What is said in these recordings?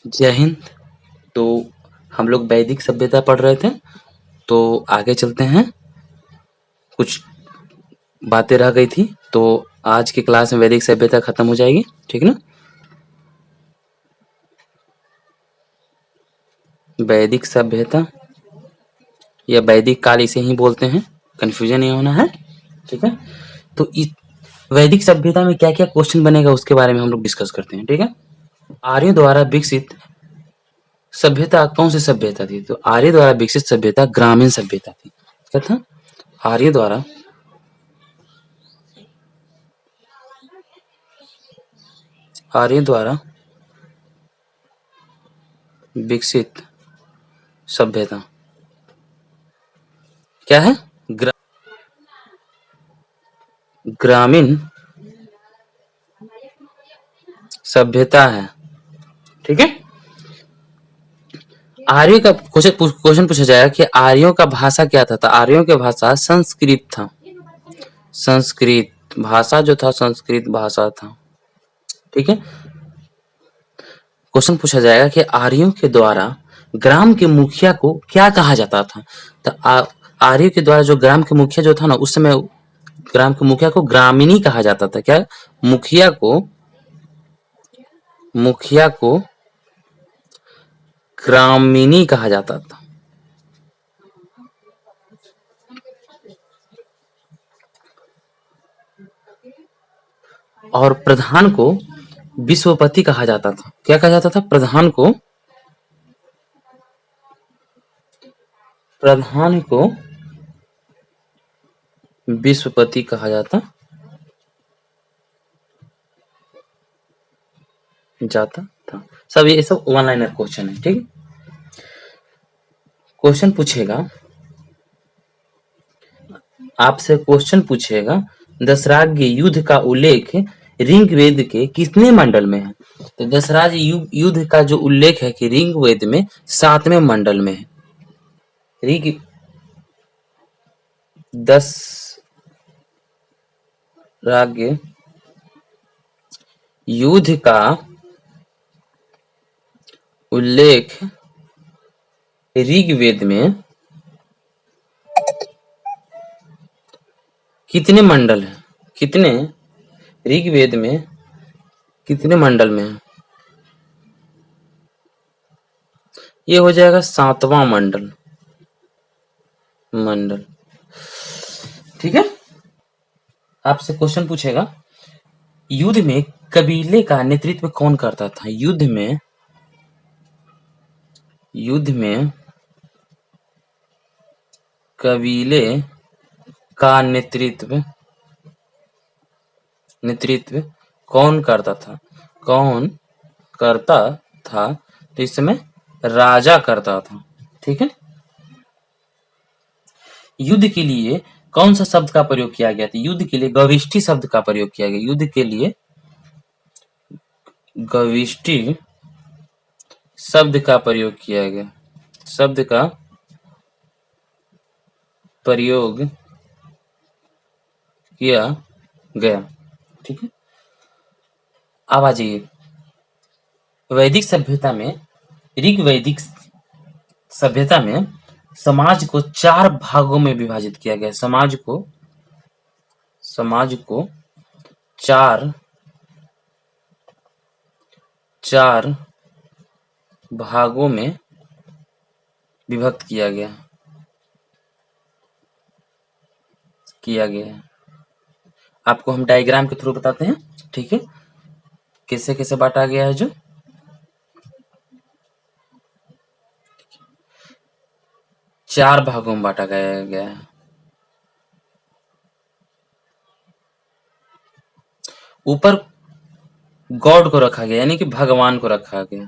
जय हिंद। तो हम लोग वैदिक सभ्यता पढ़ रहे थे, तो आगे चलते हैं। कुछ बातें रह गई थी, तो आज की क्लास में वैदिक सभ्यता खत्म हो जाएगी, ठीक ना। वैदिक सभ्यता या वैदिक काल इसे ही बोलते हैं, कंफ्यूजन नहीं होना है, ठीक है। तो इस वैदिक सभ्यता में क्या क्या क्वेश्चन बनेगा उसके बारे में हम लोग डिस्कस करते हैं, ठीक है। आर्यों द्वारा विकसित सभ्यता कौन सी सभ्यता थी? तो आर्य द्वारा विकसित सभ्यता ग्रामीण सभ्यता थी। क्या था? आर्य द्वारा विकसित सभ्यता क्या है? ग्रामीण सभ्यता है, ठीक है। आर्यों का क्वेश्चन पूछा जाएगा कि आर्यों का भाषा क्या था? तो आर्यों की भाषा संस्कृत था। संस्कृत भाषा जो था, संस्कृत भाषा था, ठीक है। क्वेश्चन पूछा जाएगा कि आर्यों के द्वारा ग्राम के मुखिया को क्या कहा जाता था? तो आर्यों के द्वारा जो ग्राम के मुखिया जो था ना, उस समय ग्राम के मुखिया को ग्रामीणी कहा जाता था। क्या? मुखिया को ग्रामीणी कहा जाता था। और प्रधान को विश्वपति कहा जाता था। क्या कहा जाता था? प्रधान को विश्वपति कहा जाता था। सब ये सब वन लाइनर क्वेश्चन है, ठीक है। आपसे क्वेश्चन पूछेगा दशराज्य युद्ध का उल्लेख ऋग्वेद के कितने मंडल में है? तो दशराज्य युद्ध का जो उल्लेख है कि ऋग्वेद में 7वें मंडल में है। दशराज्य युद्ध का उल्लेख ऋग्वेद में कितने मंडल है? ऋग्वेद में कितने मंडल में है? ये हो जाएगा 7वां मंडल, ठीक है। आपसे क्वेश्चन पूछेगा युद्ध में कबीले का नेतृत्व कौन करता था? युद्ध में कबीले का नेतृत्व कौन करता था? तो इस समय राजा करता था, ठीक है। युद्ध के लिए कौन सा शब्द का प्रयोग किया गया था? युद्ध के लिए गविष्ठी शब्द का प्रयोग किया गया। युद्ध के लिए गविष्ठी शब्द का प्रयोग किया गया। ठीक है। अब आ जाइए वैदिक सभ्यता में, ऋग्वैदिक सभ्यता में समाज को 4 भागों में विभाजित किया गया। समाज को 4 भागों में विभक्त किया गया है। आपको हम डायग्राम के थ्रू बताते हैं, ठीक है, कैसे कैसे बांटा गया है। जो 4 भागों में बांटा गया है। ऊपर गॉड को रखा गया, यानी कि भगवान को रखा गया।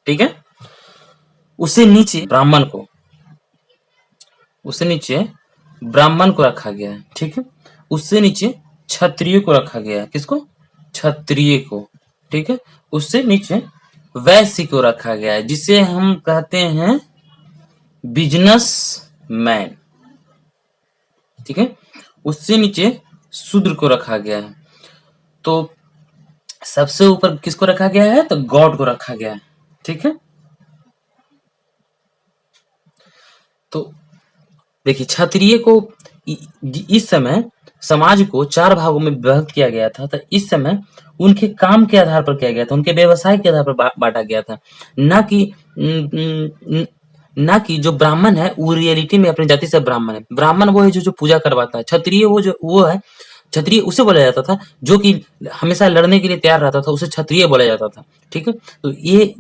ठीक है। उससे नीचे ब्राह्मण को रखा गया है, ठीक है। उससे नीचे क्षत्रिय को रखा गया है। किसको? क्षत्रिय को, ठीक है। उससे नीचे वैश्य को रखा गया है, जिसे हम कहते हैं बिजनेस मैन, ठीक है। उससे नीचे शूद्र को रखा गया है। तो सबसे ऊपर किसको रखा गया है? तो गॉड को रखा गया है। ठीक है, तो देखिए क्षत्रिय को इस समय समाज को 4 भागों में विभक्त किया गया था। तो इस समय उनके काम के आधार पर किया गया था, उनके व्यवसाय के आधार पर बांटा गया था। ना कि ना कि जो ब्राह्मण है वो रियलिटी में अपनी जाति से ब्राह्मण है। ब्राह्मण वो है जो पूजा करवाता है। क्षत्रिय वो है, क्षत्रिय उसे बोला जाता था जो कि हमेशा लड़ने के लिए तैयार रहता था, उसे क्षत्रिय बोला जाता था। ठीक है, तो ये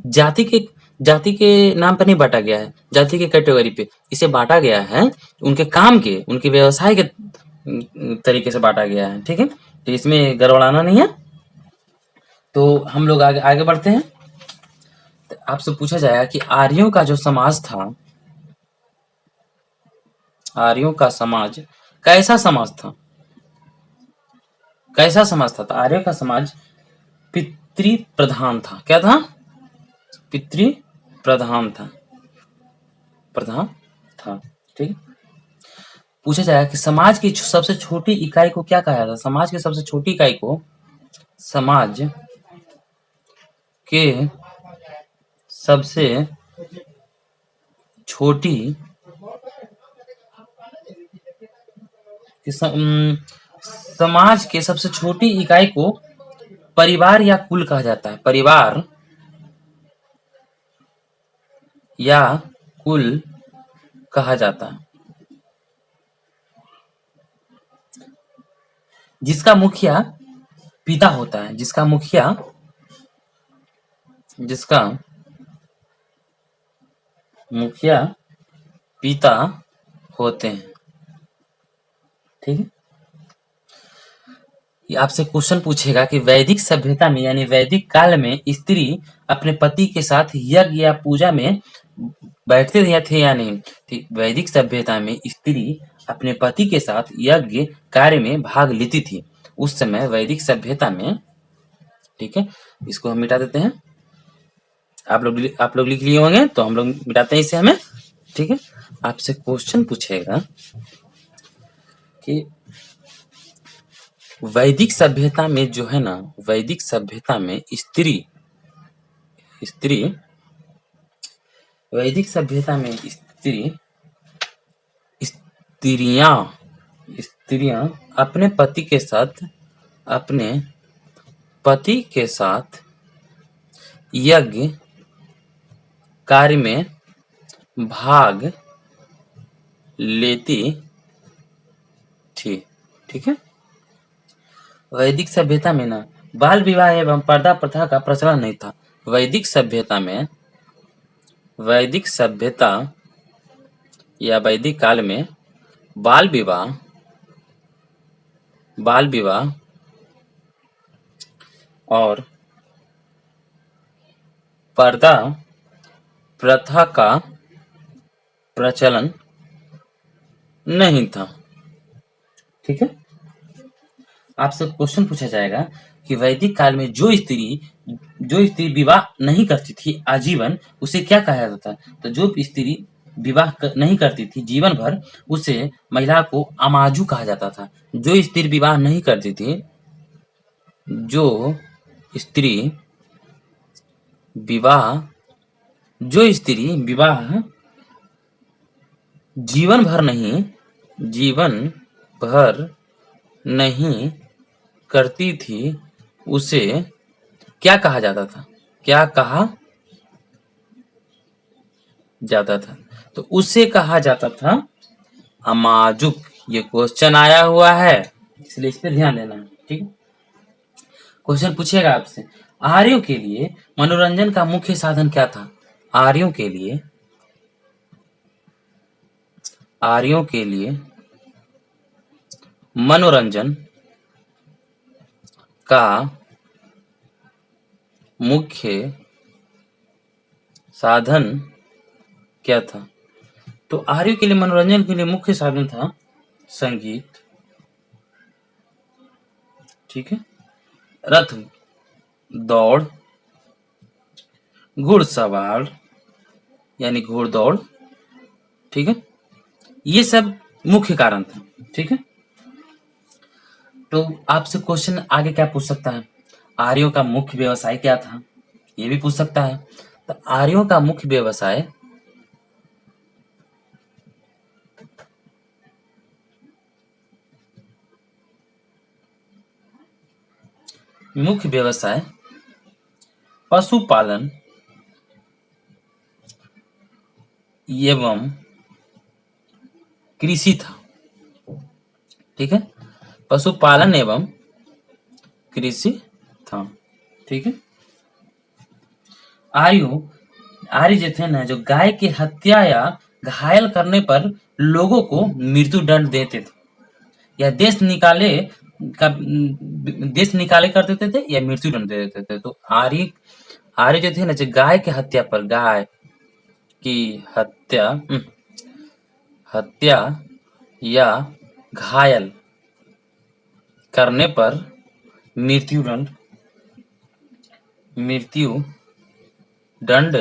जाति के नाम पर नहीं बांटा गया है, जाति के कैटेगरी पे इसे बांटा गया है, उनके काम के, उनके व्यवसाय के तरीके से बांटा गया है। ठीक है, तो इसमें गड़बड़ाना नहीं है। तो हम लोग आगे आगे बढ़ते हैं। तो आपसे पूछा जाएगा कि आर्यों का जो समाज था, आर्यों का समाज कैसा समाज था? कैसा समाज था? तो आर्यों का समाज पितृ प्रधान था। क्या था? पितृ प्रधान था, प्रधान था। ठीक, पूछा जाएगा कि समाज की सबसे छोटी इकाई को क्या कहा जाता है? समाज की सबसे छोटी इकाई को समाज के सबसे छोटी समाज के सबसे छोटी इकाई को परिवार या कुल कहा जाता है। परिवार या कुल कहा जाता है, जिसका मुखिया पिता होता है, जिसका मुखिया पिता होते हैं। ठीक है, ये आपसे क्वेश्चन पूछेगा कि वैदिक सभ्यता में यानी वैदिक काल में स्त्री अपने पति के साथ यज्ञ या पूजा में बैठते थे या नहीं? वैदिक सभ्यता में स्त्री अपने पति के साथ यज्ञ कार्य में भाग लेती थी उस समय वैदिक सभ्यता में। ठीक है, इसको हम मिटा देते हैं। आप लोग लिख लिए होंगे तो हम लोग मिटाते हैं इसे हमें। ठीक है, आपसे क्वेश्चन पूछेगा कि वैदिक सभ्यता में जो है ना, वैदिक सभ्यता में स्त्री वैदिक सभ्यता में स्त्रियां अपने पति के साथ यज्ञ कार्य में भाग लेती थी। ठीक है, वैदिक सभ्यता में ना बाल विवाह एवं पर्दा प्रथा का प्रचलन नहीं था। वैदिक सभ्यता या वैदिक काल में बाल विवाह और पर्दा प्रथा का प्रचलन नहीं था। ठीक है, आपसे क्वेश्चन पूछा जाएगा कि वैदिक काल में जो स्त्री विवाह नहीं करती थी आजीवन, उसे क्या कहा जाता था? तो जो स्त्री विवाह नहीं करती थी जीवन भर, उसे महिला को अमाजु कहा जाता था। जो स्त्री विवाह नहीं करती थी, जो स्त्री विवाह जीवन भर नहीं करती थी, उसे क्या कहा जाता था? क्या कहा जाता था? तो उसे कहा जाता था अमाजुक। ये क्वेश्चन आया हुआ है, इसलिए इस पे ध्यान देना है। ठीक है, क्वेश्चन पूछेगा आपसे, आर्यों के लिए मनोरंजन का मुख्य साधन क्या था? आर्यों के लिए मनोरंजन का मुख्य साधन क्या था? तो आर्यों के लिए मनोरंजन के लिए मुख्य साधन था संगीत। ठीक है, रथ दौड़, घुड़सवार यानी घोड़दौड़। ठीक है, ये सब मुख्य कारण था। ठीक है, तो आपसे क्वेश्चन आगे क्या पूछ सकता है, आर्यों का मुख्य व्यवसाय क्या था, ये भी पूछ सकता है। तो आर्यों का मुख्य व्यवसाय पशुपालन एवं कृषि था। ठीक है, पशुपालन एवं कृषि था। ठीक है, आर्य जो थे ना, जो गाय की हत्या या घायल करने पर लोगों को मृत्यु दंड देते थे, या देश निकाले कर देते थे, या मृत्यु दंड दे देते थे। तो आर्य आर्य जो थे ना, जो गाय की हत्या पर, गाय की हत्या या घायल करने पर मृत्यु दंड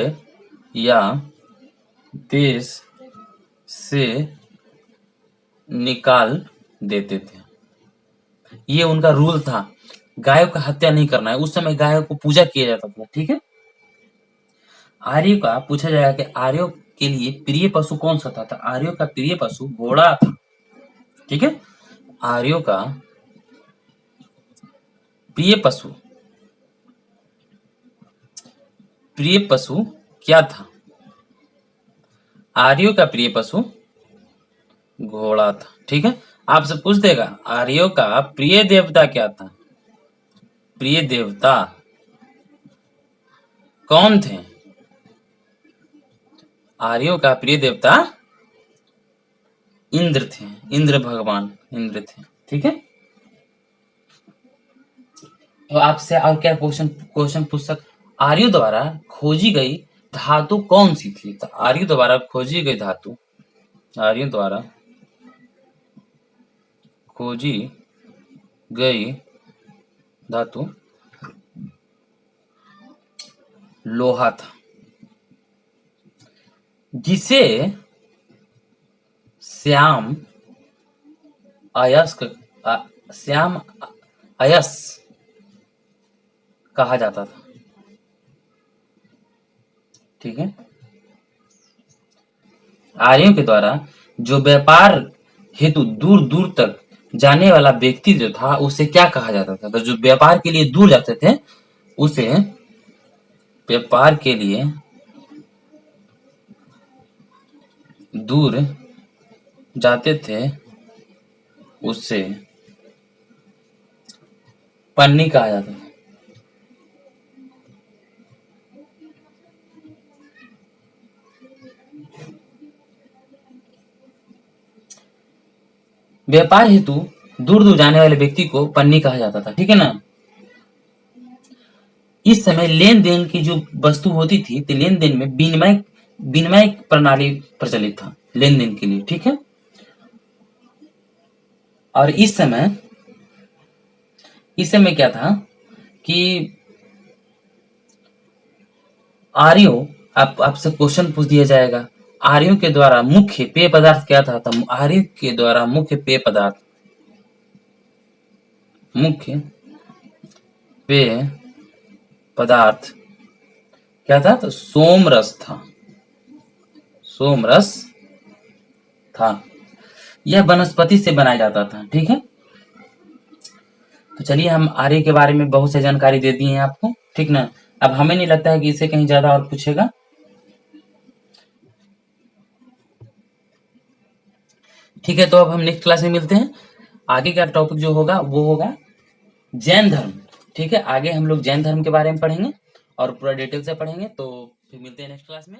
या देश से निकाल देते थे। ये उनका रूल था, गायों का हत्या नहीं करना है। उस समय गायों को पूजा किया जाता था। ठीक है, आर्यों का पूछा जाएगा कि आर्यों के लिए प्रिय पशु कौन सा था। तो आर्यों का प्रिय पशु घोड़ा था। ठीक है, आर्यों का प्रिय पशु क्या था। आर्यों का प्रिय पशु घोड़ा था। ठीक है, आपसे पूछ देगा आर्यों का प्रिय देवता क्या था। प्रिय देवता कौन थे। आर्यों का प्रिय देवता इंद्र थे, इंद्र भगवान इंद्र थे। ठीक है, तो आपसे और क्या क्वेश्चन पूछ सकते। आर्यों द्वारा खोजी गई धातु कौन सी थी। तो आर्यों द्वारा खोजी गई धातु, आर्यों द्वारा खोजी गई धातु लोहा था, जिसे श्याम अयस कहा जाता था। ठीक है, आर्यों के द्वारा जो व्यापार हेतु दूर दूर तक जाने वाला व्यक्ति जो था, उसे क्या कहा जाता था। तो जो व्यापार के लिए दूर जाते थे, उसे व्यापार के लिए दूर जाते थे, उससे पन्नी कहा जाता था। व्यापार हेतु दूर दूर जाने वाले व्यक्ति को पन्नी कहा जाता था। ठीक है ना। इस समय लेन देन की जो वस्तु होती थी, तो लेन देन में विनिमय प्रणाली प्रचलित था लेन देन के लिए। ठीक है, और इस समय क्या था कि आर्यों, आपसे क्वेश्चन पूछ दिया जाएगा, आर्यों के द्वारा मुख्य पेय पदार्थ क्या था। तो आर्यों के द्वारा मुख्य पेय पदार्थ क्या था। तो सोमरस था। यह वनस्पति से बनाया जाता था। ठीक है, तो चलिए, हम आर्य के बारे में बहुत सी जानकारी दे दी है आपको। ठीक ना। अब हमें नहीं लगता है कि इससे कहीं ज्यादा और पूछेगा। ठीक है, तो अब हम नेक्स्ट क्लास में मिलते हैं। आगे का टॉपिक जो होगा वो होगा जैन धर्म। ठीक है, आगे हम लोग जैन धर्म के बारे में पढ़ेंगे और पूरा डिटेल से पढ़ेंगे। तो फिर मिलते हैं नेक्स्ट क्लास में।